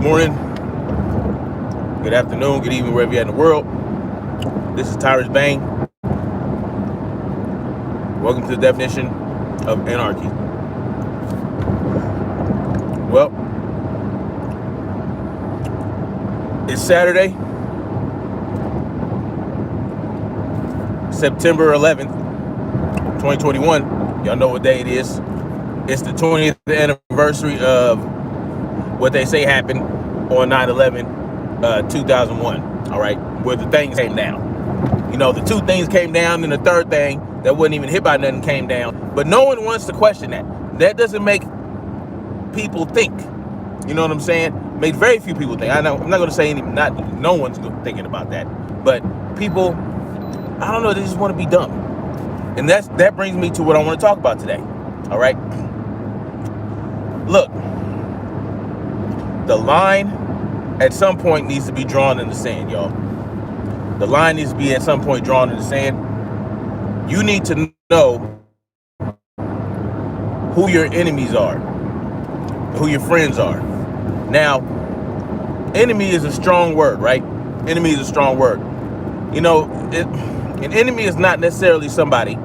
morning, good afternoon, good evening, wherever you're at in the world. This is Tyrus Bang. Welcome to the definition of anarchy. Well, it's Saturday, September 11th, 2021. Y'all know what day it is. It's the 20th anniversary of what they say happened on 9/11, 2001. All right, where the things came down. You know, the two things came down, and the third thing that wasn't even hit by nothing came down. But no one wants to question that. That doesn't make people think. You know what I'm saying? Makes very few people think. I know I'm not going to say no one's thinking about that. But people, I don't know, they just want to be dumb. And that brings me to what I want to talk about today. All right. Look, the line at some point needs to be drawn in the sand, y'all. The line needs to be at some point drawn in the sand. You need to know who your enemies are, who your friends are. Now, enemy is a strong word, right? Enemy is a strong word. You know, an enemy is not necessarily somebody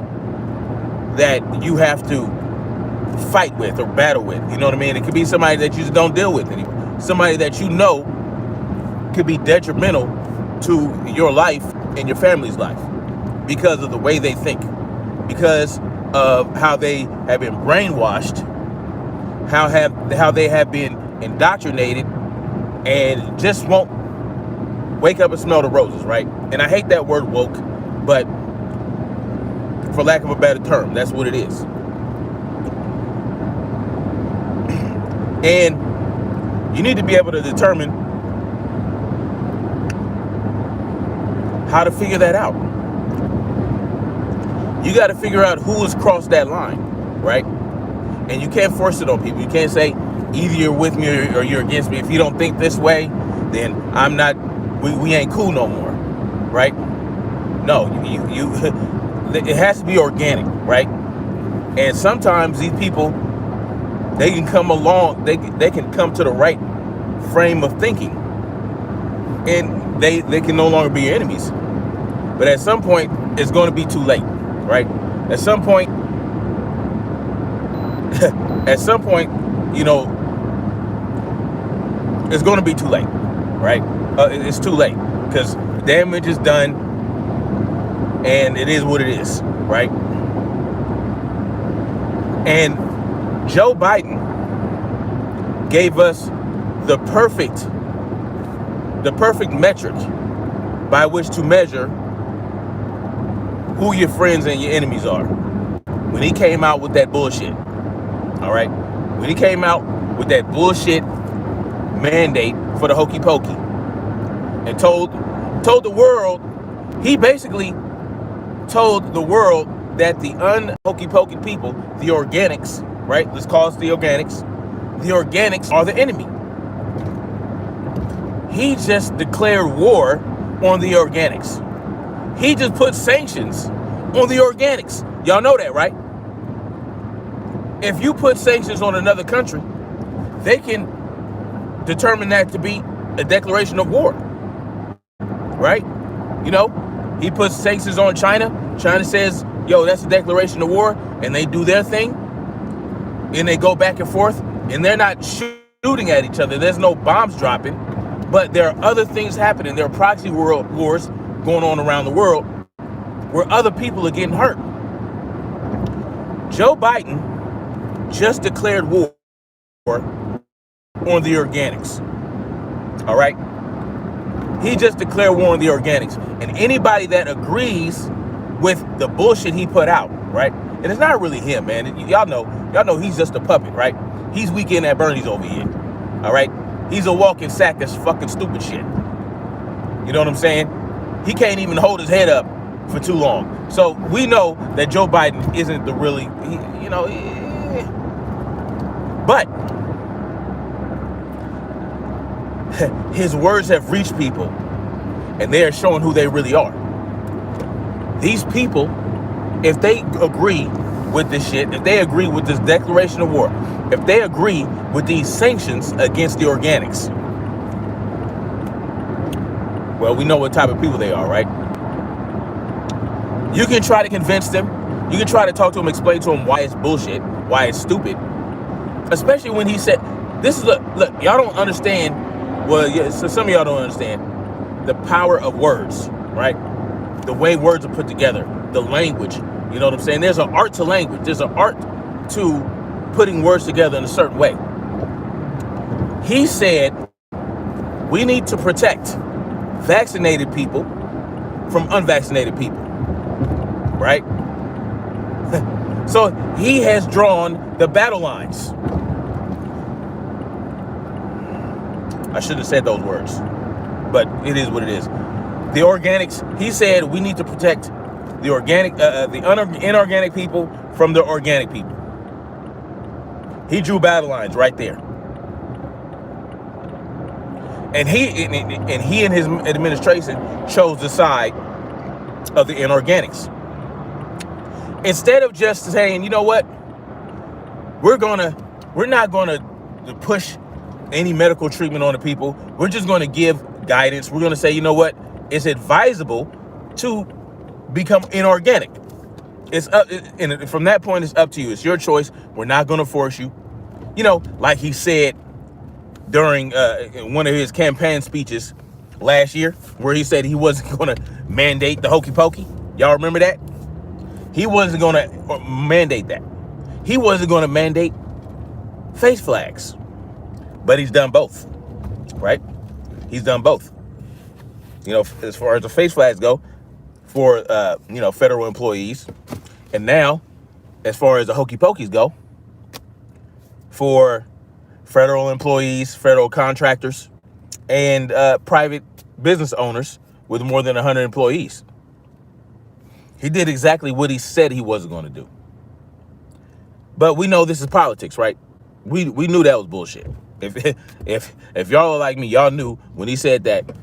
that you have to fight with or battle with. You know what I mean? It could be somebody that you just don't deal with anymore. Somebody that you know could be detrimental to your life and your family's life because of the way they think, because of how they have been brainwashed, how they have been indoctrinated, and just won't wake up and smell the roses, right? And I hate that word woke, but for lack of a better term, that's what it is. And you need to be able to determine how to figure that out. You got to figure out who has crossed that line, right? And you can't force it on people. You can't say either you're with me or you're against me. If you don't think this way, then I'm not. We ain't cool no more, right? No, you. It has to be organic, right? And sometimes these people, they can come along. They can come to the right frame of thinking, and they can no longer be your enemies. But at some point, it's going to be too late, right? At some point, you know, it's going to be too late, right? It's too late because damage is done, and it is what it is, right? And Joe Biden gave us the perfect metric by which to measure who your friends and your enemies are. When he came out with that bullshit, all right? When he came out with that bullshit mandate for the Hokey Pokey and told the world, he basically told the world that the un-Hokey Pokey people, the organics, right? Let's call us the organics. The organics are the enemy. He just declared war on the organics. He just put sanctions on the organics. Y'all know that, right? If you put sanctions on another country, they can determine that to be a declaration of war, right? You know, he puts sanctions on China. China says, yo, that's a declaration of war, and they do their thing, and they go back and forth, and they're not shooting at each other. There's no bombs dropping, but there are other things happening. There are proxy wars going on around the world where other people are getting hurt. Joe Biden just declared war on the organics. All right? He just declared war on the organics. And anybody that agrees with the bullshit he put out, right? And it's not really him, man. Y'all know he's just a puppet, right? He's Weekend at Bernie's over here. All right? He's a walking sack of fucking stupid shit. You know what I'm saying? He can't even hold his head up for too long. So we know that Joe Biden isn't the really, but his words have reached people, and they are showing who they really are. These people, if they agree with this shit, if they agree with this declaration of war, if they agree with these sanctions against the organics, Well, we know what type of people they are, right? You can try to convince them. You can try to talk to them, explain to them why it's bullshit, why it's stupid. Especially when he said, this is look, y'all don't understand. Well, yeah, so some of y'all don't understand the power of words, right? The way words are put together, the language. You know what I'm saying? There's an art to language. There's an art to putting words together in a certain way. He said, we need to protect vaccinated people from unvaccinated people, right? So he has drawn the battle lines. I shouldn't have said those words, but it is what it is. The organics, he said we need to protect the organic, the inorganic people from the organic people. He drew battle lines right there. And he and his administration chose the side of the inorganics. Instead of just saying, you know what, we're not gonna push any medical treatment on the people. We're just gonna give guidance. We're gonna say, you know what, it's advisable to become inorganic. It's up, and from that point, it's up to you. It's your choice. We're not gonna force you. You know, like he said during one of his campaign speeches last year, where he said he wasn't gonna mandate the Hokey Pokey. Y'all remember that? He wasn't going to mandate that. He wasn't going to mandate face flags. But he's done both, right? He's done both. You know, as far as the face flags go for, federal employees. And now, as far as the Hokey Pokeys go, for federal employees, federal contractors, and private business owners with more than 100 employees. He did exactly what he said he wasn't going to do. But we know this is politics, right? We knew that was bullshit. If y'all are like me, y'all knew when he said that,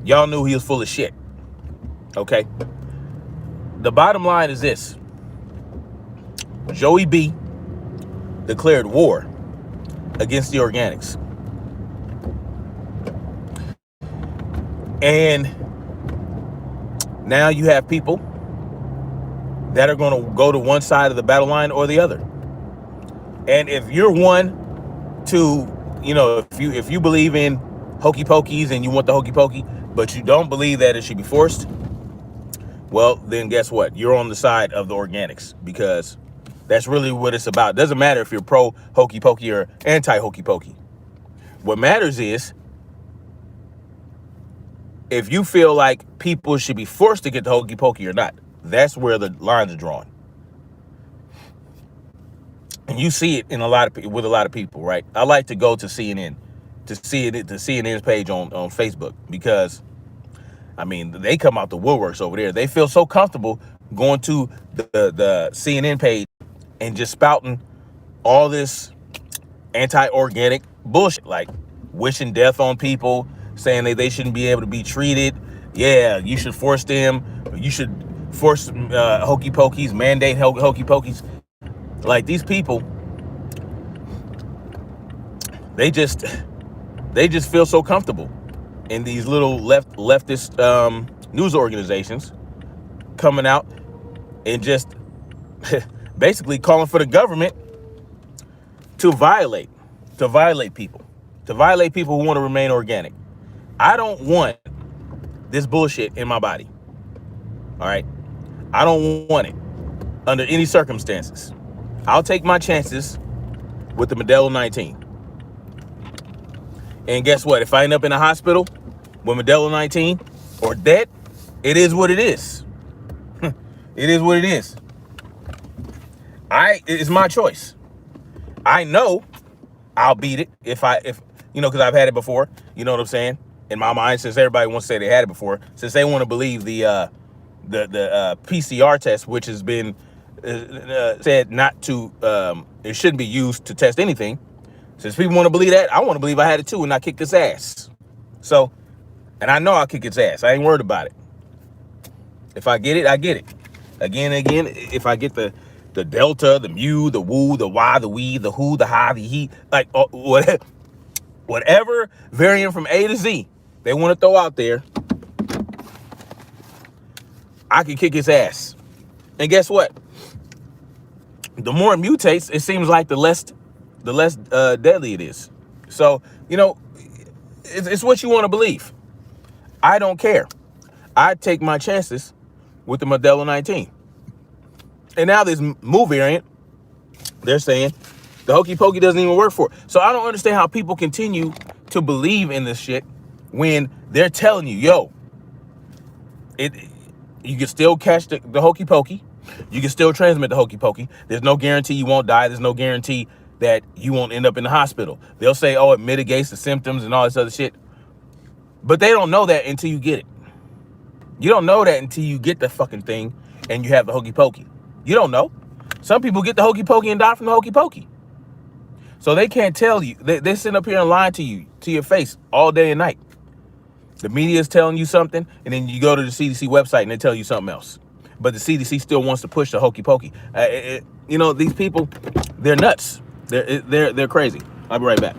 y'all knew he was full of shit. Okay? The bottom line is this. Joey B declared war against the organics. And now you have people that are going to go to one side of the battle line or the other. And if you're one to, if you believe in Hokey Pokeys and you want the Hokey Pokey, but you don't believe that it should be forced, well, then guess what? You're on the side of the organics, because that's really what it's about. It doesn't matter if you're pro Hokey Pokey or anti Hokey Pokey. What matters is if you feel like people should be forced to get the Hokey Pokey or not. That's where the lines are drawn. And you see it with a lot of people, right? I like to go to CNN, to CNN's page on Facebook, because, I mean, they come out the woodworks over there. They feel so comfortable going to the CNN page and just spouting all this anti-organic bullshit, like wishing death on people, saying that they shouldn't be able to be treated. Yeah, you should force them. You should force Hokey Pokeys, mandate Hokey Pokeys. Like, these people, they just feel so comfortable in these little leftist news organizations coming out and just basically calling for the government to violate people who want to remain organic. I don't want this bullshit in my body. All right? I don't want it under any circumstances. I'll take my chances with the Modelo 19. And guess what? If I end up in a hospital with Modelo 19 or dead, it is what it is. It is what it is. It's my choice. I know I'll beat it if because I've had it before. You know what I'm saying? In my mind, since everybody wants to say they had it before, since they want to believe the PCR test, which has been said not to, it shouldn't be used to test anything. Since people want to believe that, I want to believe I had it too, and I kicked its ass. So, and I know I'll kick its ass. I ain't worried about it. If I get it, I get it. Again and again, if I get the delta, the mu, the woo, the why, the we, the who, the how, the he, like whatever variant from A to Z they want to throw out there, I can kick his ass. And guess what? The more it mutates, it seems like the less deadly it is. So, you know, it's what you want to believe. I don't care. I take my chances with the Modelo 19. And now this new variant, they're saying the Hokey Pokey doesn't even work for it. So I don't understand how people continue to believe in this shit when they're telling you, yo, you can still catch the Hokey Pokey. You can still transmit the Hokey Pokey. There's no guarantee you won't die. There's no guarantee that you won't end up in the hospital. They'll say, oh, it mitigates the symptoms and all this other shit. But they don't know that until you get it. You don't know that until you get the fucking thing and you have the Hokey Pokey. You don't know. Some people get the Hokey Pokey and die from the Hokey Pokey. So they can't tell you. They're sitting up here and lying to you, to your face, all day and night. The media is telling you something, and then you go to the CDC website and they tell you something else. But the CDC still wants to push the Hokey Pokey. You know, these people, they're nuts. They're crazy. I'll be right back.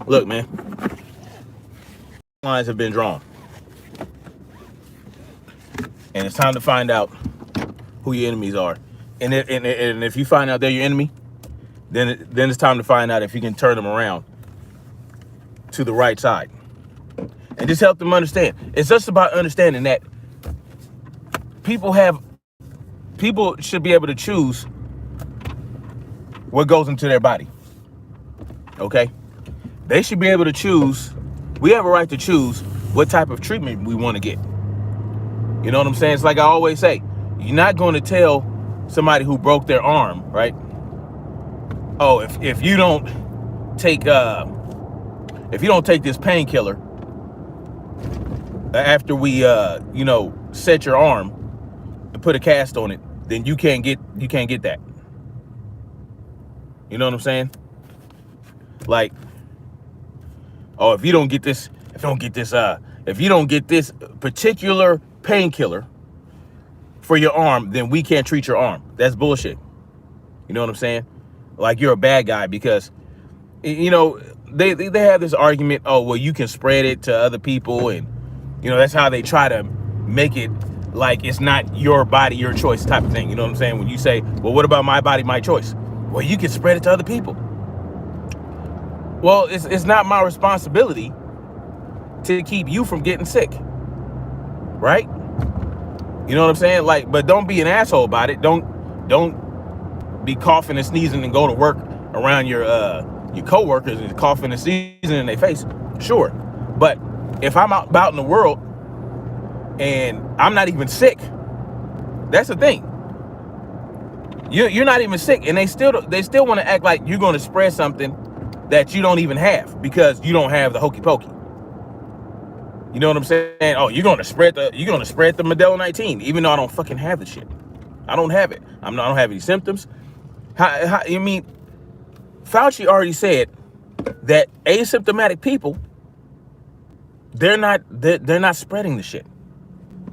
Look, man, lines have been drawn, and it's time to find out who your enemies are. And if you find out they're your enemy, then it's time to find out if you can turn them around to the right side, and just help them understand. It's just about understanding that people should be able to choose what goes into their body. Okay? They should be able to choose. We have a right to choose what type of treatment we want to get. You know what I'm saying? It's like I always say, you're not going to tell somebody who broke their arm, right? Oh, if you don't take this painkiller after we set your arm and put a cast on it, then you can't get that. You know what I'm saying? Like, oh, if you don't get this particular painkiller for your arm, then we can't treat your arm. That's bullshit. You know what I'm saying? Like, you're a bad guy because, you know, they have this argument, oh, well, you can spread it to other people, and, you know, that's how they try to make it like it's not your body, your choice type of thing. You know what I'm saying? When you say, well, what about my body, my choice? Well, you can spread it to other people. Well, it's not my responsibility to keep you from getting sick, right? You know what I'm saying? Like, but don't be an asshole about it. Don't be coughing and sneezing and go to work around your coworkers and coughing and sneezing in their face. Sure, but if I'm out about in the world and I'm not even sick, that's the thing. You're not even sick, and they still want to act like you're going to spread something that you don't even have because you don't have the Hokey Pokey. You know what I'm saying? Oh, you're gonna spread the Modelo 19, even though I don't fucking have the shit. I don't have it. I don't have any symptoms. How you mean? Fauci already said that asymptomatic people, they're not spreading the shit.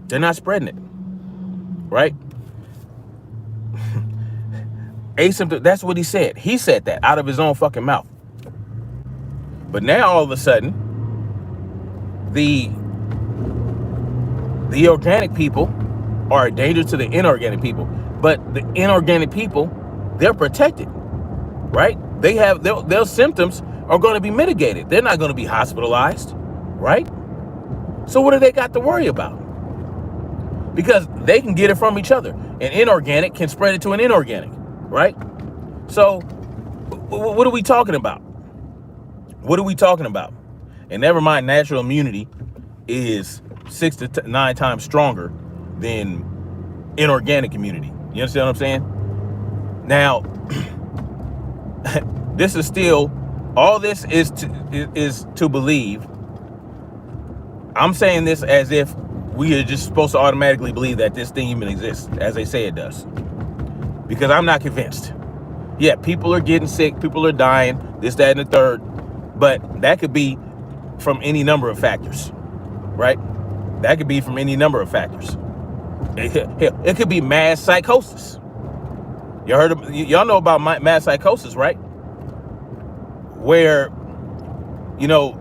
They're not spreading it, right? That's what he said. He said that out of his own fucking mouth. But now all of a sudden, the organic people are a danger to the inorganic people. But the inorganic people, they're protected, right? they have their symptoms are going to be mitigated. They're not going to be hospitalized, right? So what do they got to worry about? Because they can get it from each other. An inorganic can spread it to an inorganic, right? So what are we talking about? What are we talking about? And never mind, natural immunity is 6 to 9 times stronger than inorganic immunity. You understand what I'm saying? Now, this is still, all this is to believe. I'm saying this as if we are just supposed to automatically believe that this thing even exists, as they say it does. Because I'm not convinced. Yeah, people are getting sick, people are dying, this, that, and the third. But that could be from any number of factors, right? That could be from any number of factors. It could be mass psychosis. Y'all know about mass psychosis, right? Where, you know,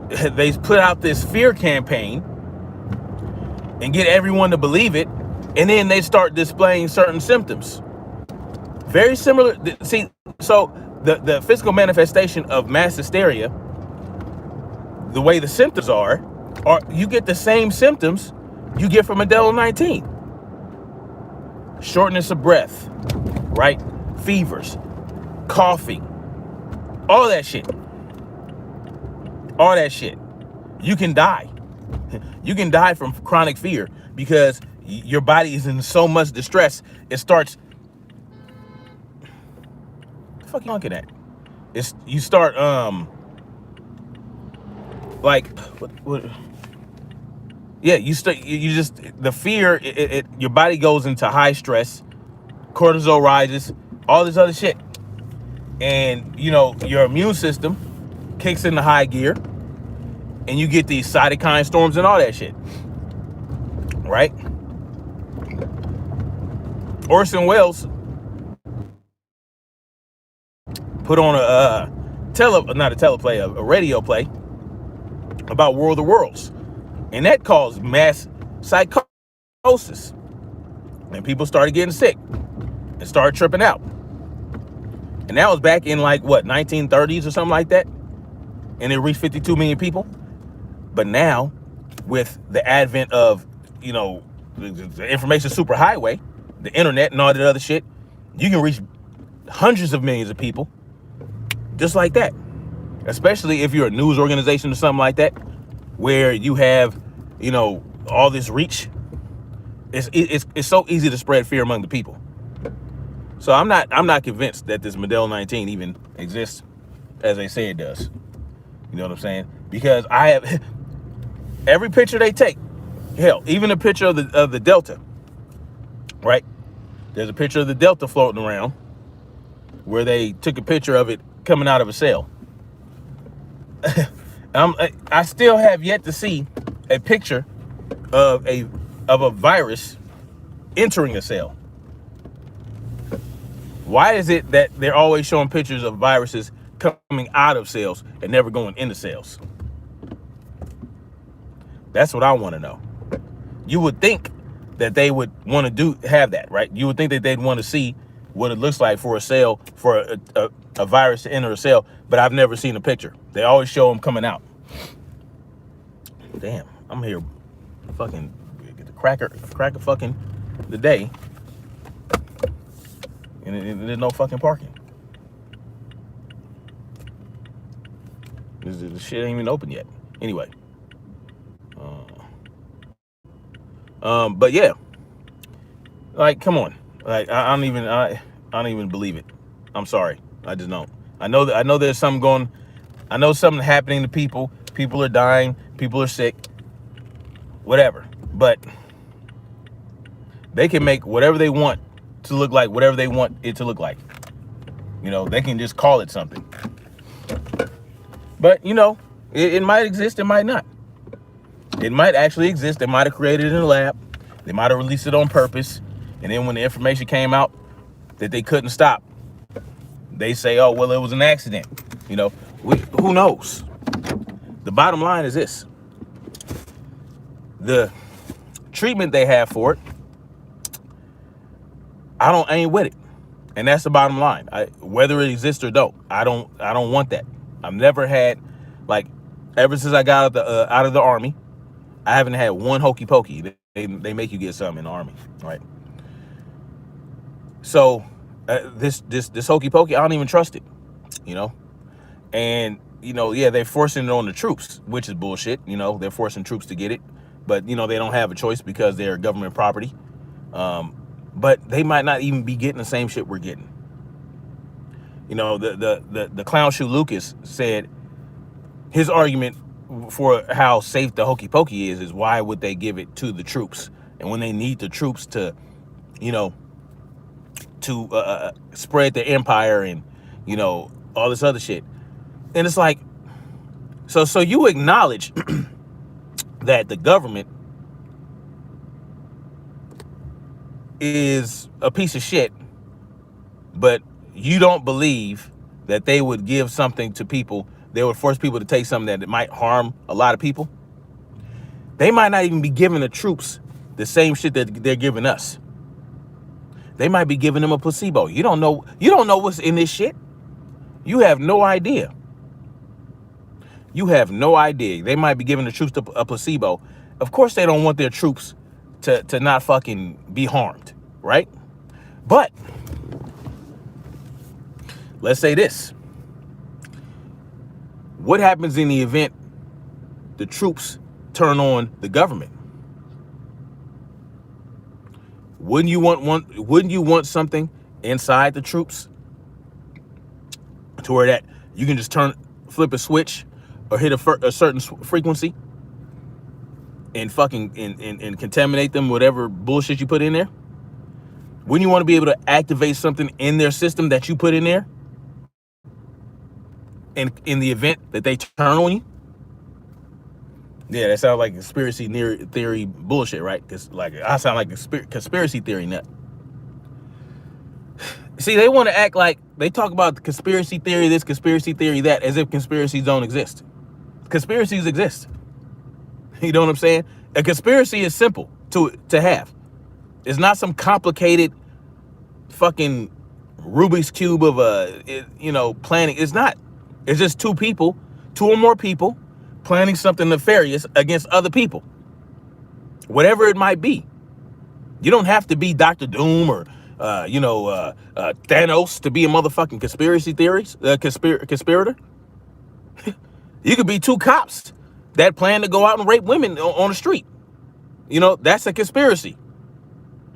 they put out this fear campaign and get everyone to believe it, and then they start displaying certain symptoms. Very similar. See, so the physical manifestation of mass hysteria, the way the symptoms are you get the same symptoms you get from Modelo 19. Shortness of breath, right? Fevers, coughing, all that shit. All that shit. You can die. You can die from chronic fear because your body is in so much distress. It starts. What the fuck you looking at? You start like what? Yeah, you just the fear. Your body goes into high stress. Cortisol rises. All this other shit, and you know your immune system kicks into high gear. And you get these cytokine storms and all that shit, right? Orson Welles put on a radio play about War of the Worlds, and that caused mass psychosis, and people started getting sick and started tripping out. And that was back in like what 1930s or something like that, and it reached 52 million people. But now, with the advent of, you know, the information superhighway, the internet and all that other shit, you can reach hundreds of millions of people just like that. Especially if you're a news organization or something like that, where you have, you know, all this reach. It's so easy to spread fear among the people. So I'm not convinced that this Modelo 19 even exists as they say it does. You know what I'm saying? Because I have every picture they take, hell, even a picture of the Delta, right? There's a picture of the Delta floating around where they took a picture of it coming out of a cell. I still have yet to see a picture of a virus entering a cell. Why is it that they're always showing pictures of viruses coming out of cells and never going into cells? That's what I want to know. You would think that they would want to have that, right? You would think that they'd want to see what it looks like for a cell, for a virus to enter a cell, but I've never seen a picture. They always show them coming out. Damn, I'm here fucking get the cracker fucking the day, and there's no fucking parking. The shit ain't even open yet. Anyway. But yeah, like, come on, like, I don't even believe it. I'm sorry, I just don't. I know there's something going. I know something happening to people. People are dying. People are sick. Whatever. But they can make whatever they want to look like whatever they want it to look like. You know, they can just call it something. But you know, it might exist. It might not. It might actually exist. They might have created it in a lab. They might have released it on purpose. And then when the information came out that they couldn't stop, they say, oh, well, it was an accident. You know, who knows? The bottom line is this. The treatment they have for it, I ain't with it. And that's the bottom line. Whether it exists or don't, I don't want that. I've never had, like, ever since I got out of the army, I haven't had one hokey pokey. They make you get some in the army, right? So this hokey pokey, I don't even trust it, you know. And yeah, they're forcing it on the troops, which is bullshit. They're forcing troops to get it, but they don't have a choice because they're government property. But they might not even be getting the same shit we're getting. The clown shoe Lucas said his argument for how safe the hokey pokey is why would they give it to the troops? And when they need the troops to, spread the empire and, all this other shit. And it's like, so you acknowledge that the government is a piece of shit, but you don't believe that they would give something to people. They would force people to take something that might harm a lot of people. They might not even be giving the troops the same shit that they're giving us. They might be giving them a placebo. You don't know what's in this shit. You have no idea. You have no idea. They might be giving the troops a placebo. Of course they don't want their troops to not fucking be harmed, right? But let's say this. What happens in the event the troops turn on the government? Wouldn't you want something inside the troops to where that you can just flip a switch or hit a certain frequency and fucking and contaminate them, whatever bullshit you put in there? Wouldn't you want to be able to activate something in their system that you put in there? And in the event that they turn on you? Yeah, that sounds like conspiracy theory bullshit, right? Because I sound like a conspiracy theory nut. See, they want to act like they talk about the conspiracy theory this, conspiracy theory that, as if conspiracies don't exist. Conspiracies exist. You know what I'm saying? A conspiracy is simple to have. It's not some complicated fucking Rubik's Cube of planning. It's not. It's just two or more people planning something nefarious against other people. Whatever it might be. You don't have to be Dr. Doom or Thanos to be a motherfucking conspirator. You could be two cops that plan to go out and rape women on the street. That's a conspiracy.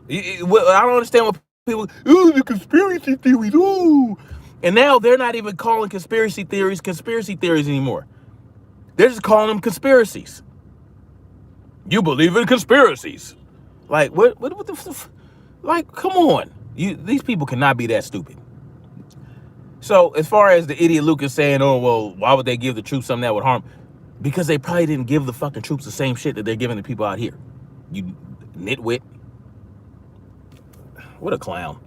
I don't understand what people, the conspiracy theories, ooh. And now they're not even calling conspiracy theories anymore. They're just calling them conspiracies. You believe in conspiracies. Like, what the like, come on. These people cannot be that stupid. So as far as the idiot Lucas saying, oh, well, why would they give the troops something that would harm? Because they probably didn't give the fucking troops the same shit that they're giving the people out here. You nitwit. What a clown.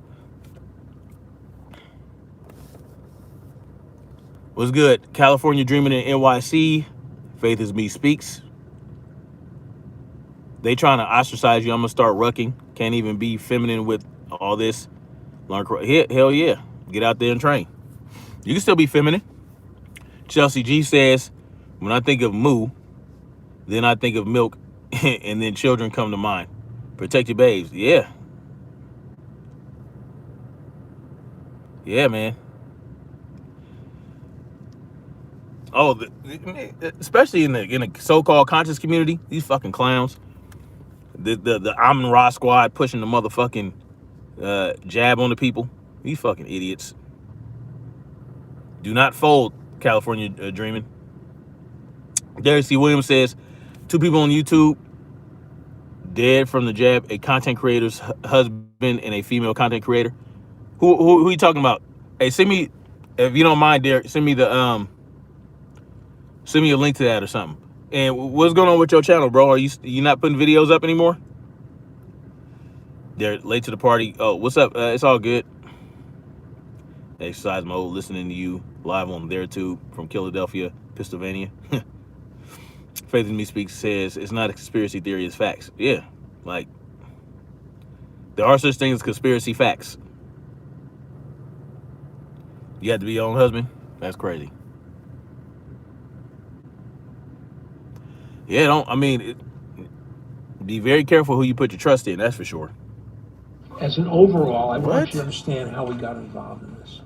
What's good? California dreaming in NYC. Faith is me speaks. They trying to ostracize you. I'm going to start rucking. Can't even be feminine with all this. Hell yeah. Get out there and train. You can still be feminine. Chelsea G says, when I think of moo, then I think of milk, and then children come to mind. Protect your babes. Yeah. Yeah, man. Oh, especially in the so-called conscious community, these fucking clowns. The Amon Ra squad pushing the motherfucking jab on the people. These fucking idiots. Do not fold, California dreaming. Derek C. Williams says, 2 people on YouTube dead from the jab, a content creator's husband and a female content creator. Who are you talking about? Hey, send me, if you don't mind, Derek, send me a link to that or something. And what's going on with your channel, bro? Are you not putting videos up anymore? They're late to the party. Oh, what's up? It's all good. Exercise mode, listening to you live on their tube from Philadelphia, Pennsylvania. Faith in Me Speaks says it's not a conspiracy theory, it's facts. Yeah, like there are such things as conspiracy facts. You have to be your own husband? That's crazy. Yeah, be very careful who you put your trust in, that's for sure. As an overall, I want you to understand how we got involved in this.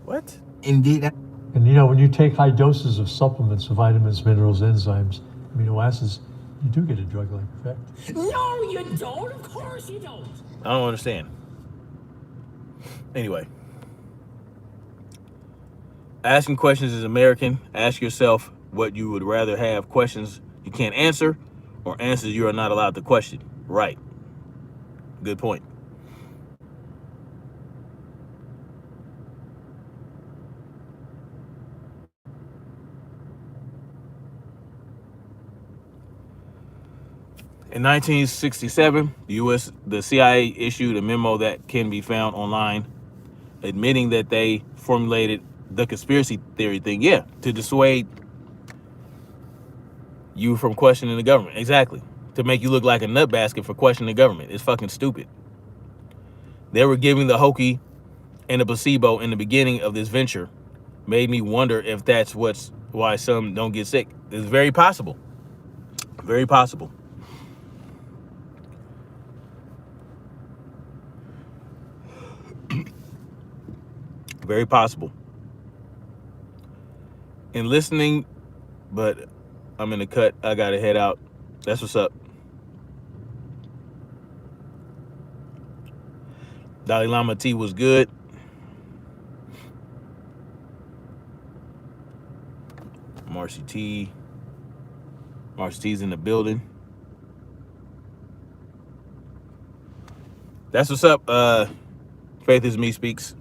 What? Indeed. And when you take high doses of supplements, vitamins, minerals, enzymes, amino acids, you do get a drug-like effect. No, you don't. Of course you don't. I don't understand. Anyway. Asking questions is American. Ask yourself what you would rather have: questions you can't answer or answers you are not allowed to question. Right. Good point. In 1967, the CIA issued a memo that can be found online admitting that they formulated the conspiracy theory thing, to dissuade you from questioning the government. Exactly. To make you look like a nutbasket for questioning the government. It's fucking stupid. They were giving the hokey and the placebo in the beginning of this venture. Made me wonder if that's why some don't get sick. It's very possible. Very possible. Very possible. And listening, but I'm in the cut. I gotta head out. That's what's up. Dalai Lama tea was good. Marcy T's in the building. That's what's up. Faith is Me speaks.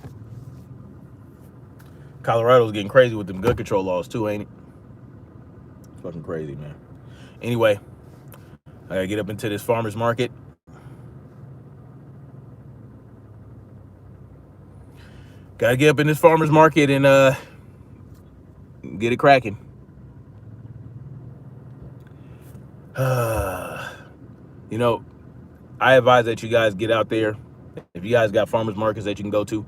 Colorado's getting crazy with them gun control laws too, ain't it? It's fucking crazy, man. Anyway, I gotta get up into this farmer's market. Gotta get up in this farmer's market and get it cracking. I advise that you guys get out there. If you guys got farmers markets that you can go to,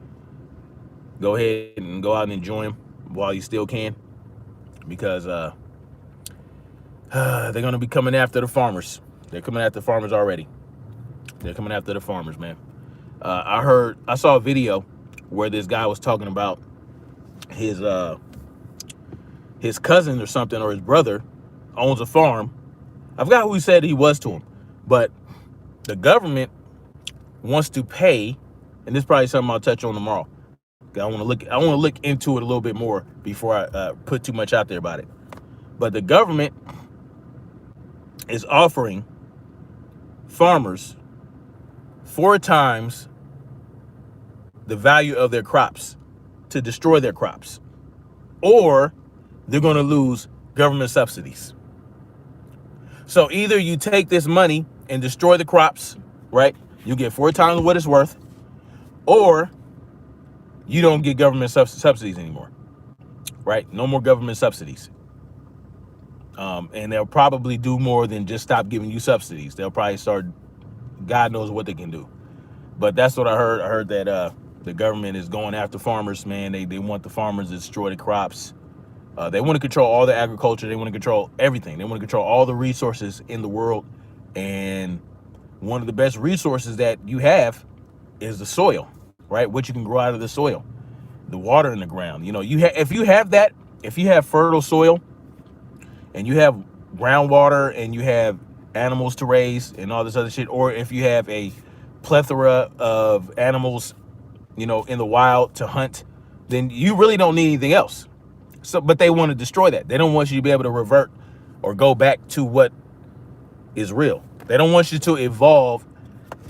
go ahead and go out and enjoy them while you still can, because they're going to be coming after the farmers. They're coming after the farmers already. They're coming after the farmers, man. I saw a video where this guy was talking about his cousin or something, or his brother owns a farm. I forgot who he said he was to him, but the government wants to pay, and this is probably something I'll touch on tomorrow. I want to look into it a little bit more before I put too much out there about it. But the government is offering farmers 4 times the value of their crops to destroy their crops, or they're going to lose government subsidies. So either you take this money and destroy the crops, right? You get 4 times what it's worth, or you don't get government subsidies anymore, right? No more government subsidies. And they'll probably do more than just stop giving you subsidies. They'll probably start, God knows what they can do. But that's what I heard. I heard that the government is going after farmers, man. They want the farmers to destroy the crops. They want to control all the agriculture. They want to control everything. They want to control all the resources in the world. And one of the best resources that you have is the soil, right? What you can grow out of the soil, the water in the ground. If you have fertile soil and you have groundwater and you have animals to raise and all this other shit, or if you have a plethora of animals, in the wild to hunt, then you really don't need anything else. But they want to destroy that. They don't want you to be able to revert or go back to what is real. They don't want you to evolve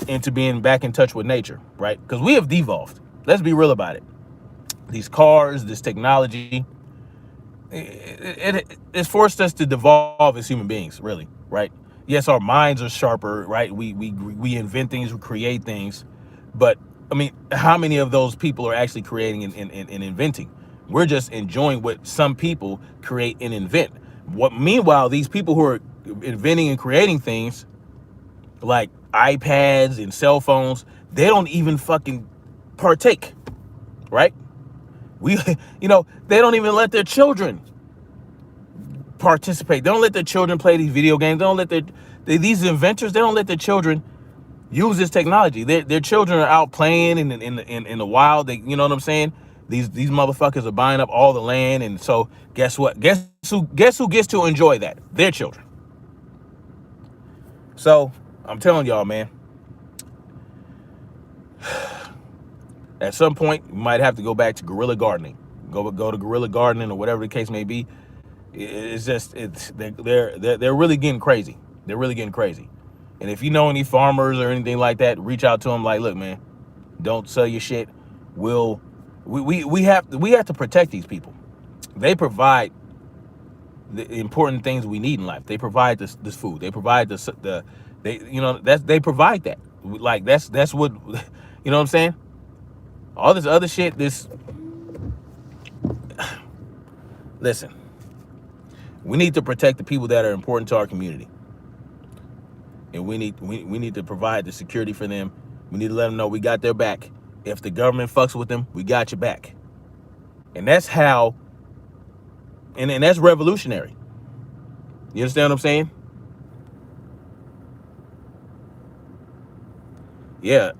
into being back in touch with nature, right? Because we have devolved. Let's be real about it. These cars, this technology, it's forced us to devolve as human beings, really, right? Yes, our minds are sharper, right? We invent things, we create things, but I mean, how many of those people are actually creating and inventing? We're just enjoying what some people create and invent. Meanwhile, these people who are inventing and creating things like iPads and cell phones, they don't even fucking partake, right? You know, they don't even let their children participate. They don't let their children play these video games. They don't let these inventors, they don't let their children use this technology. Their children are out playing in the wild. They, you know what I'm saying? These motherfuckers are buying up all the land, and so guess what? Guess who gets to enjoy that? Their children. So I'm telling y'all, man, at some point you might have to go back to guerrilla gardening. Go to guerrilla gardening or whatever the case may be. It's just they're really getting crazy. They're really getting crazy. And if you know any farmers or anything like that, reach out to them. Like, look, man, don't sell your shit. We have to protect these people. They provide the important things we need in life. They provide this food. They provide they provide that. Like that's what, you know what I'm saying? All this other shit. Listen, we need to protect the people that are important to our community. And we need to provide the security for them. We need to let them know we got their back. If the government fucks with them, we got your back. And that's how, and that's revolutionary. You understand what I'm saying? Yeah.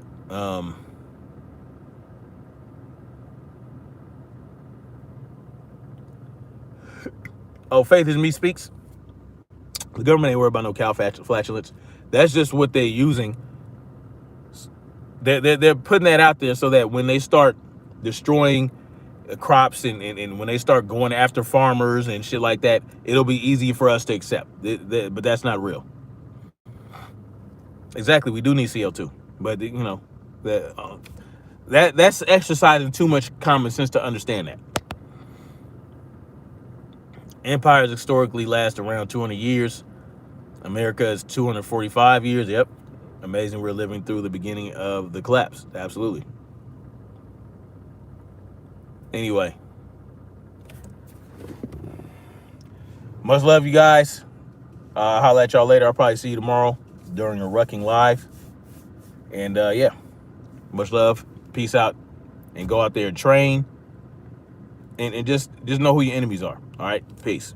Oh, Faith is Me speaks. The government ain't worried about no cow flatulence. That's just what they're using. They're putting that out there so that when they start destroying crops and when they start going after farmers and shit like that, it'll be easy for us to accept. But that's not real. Exactly, we do need CO2, but you know, that's exercising too much common sense to understand that. Empires historically last around 200 years. America is 245 years. Yep. Amazing we're living through the beginning of the collapse. Absolutely. Anyway. Much love, you guys. Holla at y'all later. I'll probably see you tomorrow during a Rucking Live. And yeah. Much love. Peace out. And go out there and train. And just know who your enemies are. All right? Peace.